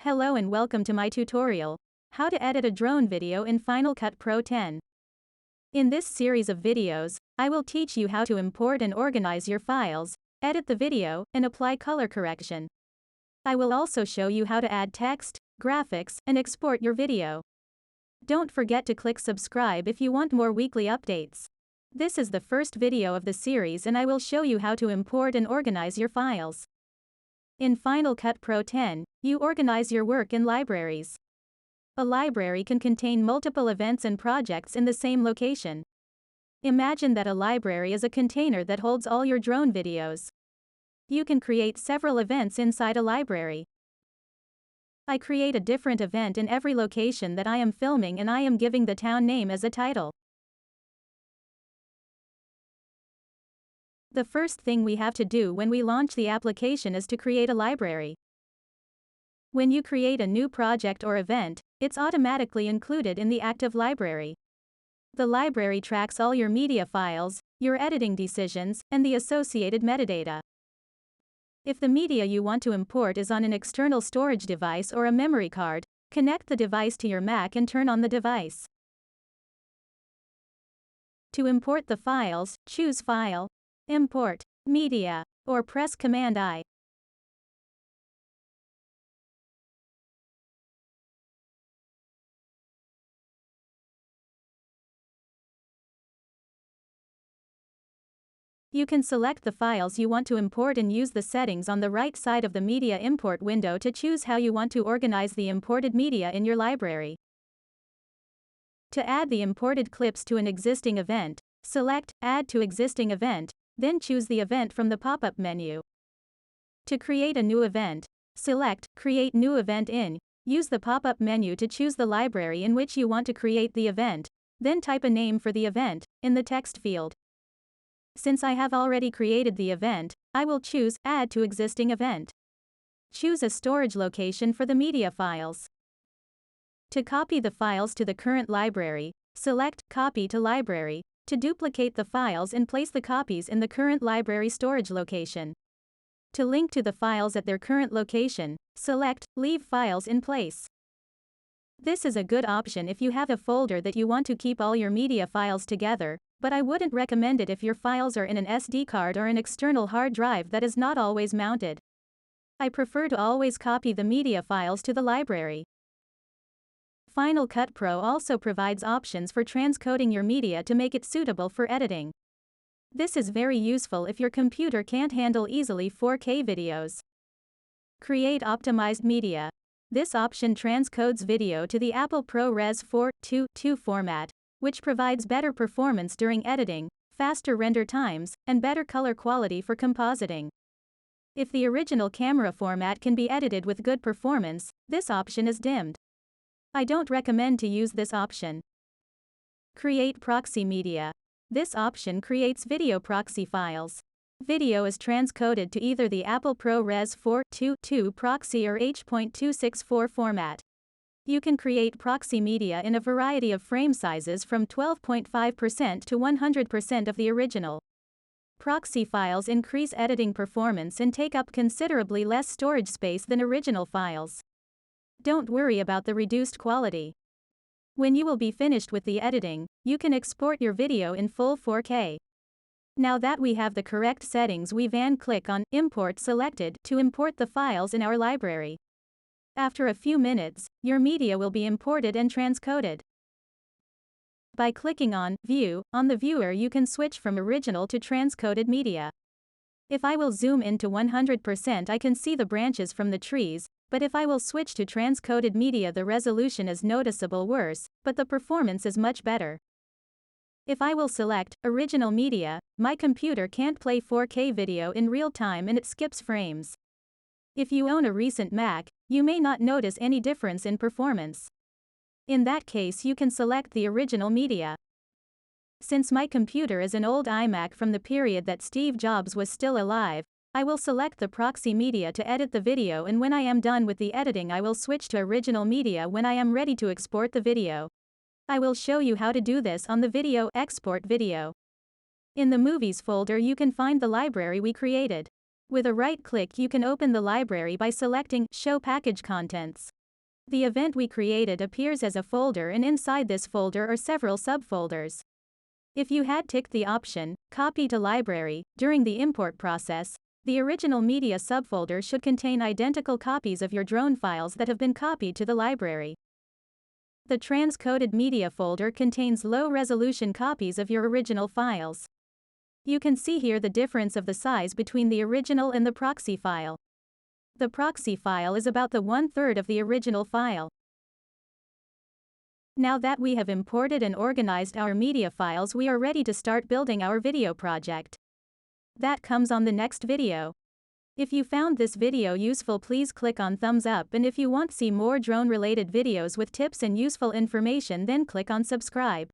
Hello and welcome to my tutorial, how to edit a drone video in Final Cut Pro 10. In this series of videos, I will teach you how to import and organize your files, edit the video, and apply color correction. I will also show you how to add text, graphics, and export your video. Don't forget to click subscribe if you want more weekly updates. This is the first video of the series and I will show you how to import and organize your files. In Final Cut Pro 10, you organize your work in libraries. A library can contain multiple events and projects in the same location. Imagine that a library is a container that holds all your drone videos. You can create several events inside a library. I create a different event in every location that I am filming and I am giving the town name as a title. The first thing we have to do when we launch the application is to create a library. When you create a new project or event, it's automatically included in the active library. The library tracks all your media files, your editing decisions, and the associated metadata. If the media you want to import is on an external storage device or a memory card, connect the device to your Mac and turn on the device. To import the files, choose File, Import, Media, or press Command I. You can select the files you want to import and use the settings on the right side of the Media Import window to choose how you want to organize the imported media in your library. To add the imported clips to an existing event, select Add to Existing Event, then choose the event from the pop-up menu. To create a new event, select Create New Event in, use the pop-up menu to choose the library in which you want to create the event, then type a name for the event, in the text field. Since I have already created the event, I will choose Add to Existing Event. Choose a storage location for the media files. To copy the files to the current library, select Copy to Library, to duplicate the files and place the copies in the current library storage location. To link to the files at their current location, select Leave Files in Place. This is a good option if you have a folder that you want to keep all your media files together, but I wouldn't recommend it if your files are in an SD card or an external hard drive that is not always mounted. I prefer to always copy the media files to the library. Final Cut Pro also provides options for transcoding your media to make it suitable for editing. This is very useful if your computer can't handle easily 4K videos. Create optimized media. This option transcodes video to the Apple ProRes 4:2:2 format, which provides better performance during editing, faster render times, and better color quality for compositing. If the original camera format can be edited with good performance, this option is dimmed. I don't recommend to use this option. Create proxy media. This option creates video proxy files. Video is transcoded to either the Apple ProRes 4:2:2 proxy or H.264 format. You can create proxy media in a variety of frame sizes from 12.5% to 100% of the original. Proxy files increase editing performance and take up considerably less storage space than original files. Don't worry about the reduced quality. When you will be finished with the editing, you can export your video in full 4K. Now that we have the correct settings, we then click on Import selected to import the files in our library. After a few minutes, your media will be imported and transcoded. By clicking on View on the viewer, you can switch from original to transcoded media. If I will zoom into 100%, I can see the branches from the trees, but if I will switch to transcoded media, the resolution is noticeable worse, but the performance is much better. If I will select original media, my computer can't play 4K video in real time and it skips frames. If you own a recent Mac, you may not notice any difference in performance. In that case, you can select the original media. Since my computer is an old iMac from the period that Steve Jobs was still alive, I will select the proxy media to edit the video, and when I am done with the editing I will switch to original media when I am ready to export the video. I will show you how to do this on the video export video. In the Movies folder you can find the library we created. With a right click, you can open the library by selecting Show Package Contents. The event we created appears as a folder, and inside this folder are several subfolders. If you had ticked the option, Copy to Library, during the import process, the original media subfolder should contain identical copies of your drone files that have been copied to the library. The transcoded media folder contains low-resolution copies of your original files. You can see here the difference of the size between the original and the proxy file. The proxy file is about the 1/3 of the original file. Now that we have imported and organized our media files, we are ready to start building our video project. That comes on the next video. If you found this video useful, please click on thumbs up, and if you want to see more drone-related videos with tips and useful information, then click on subscribe.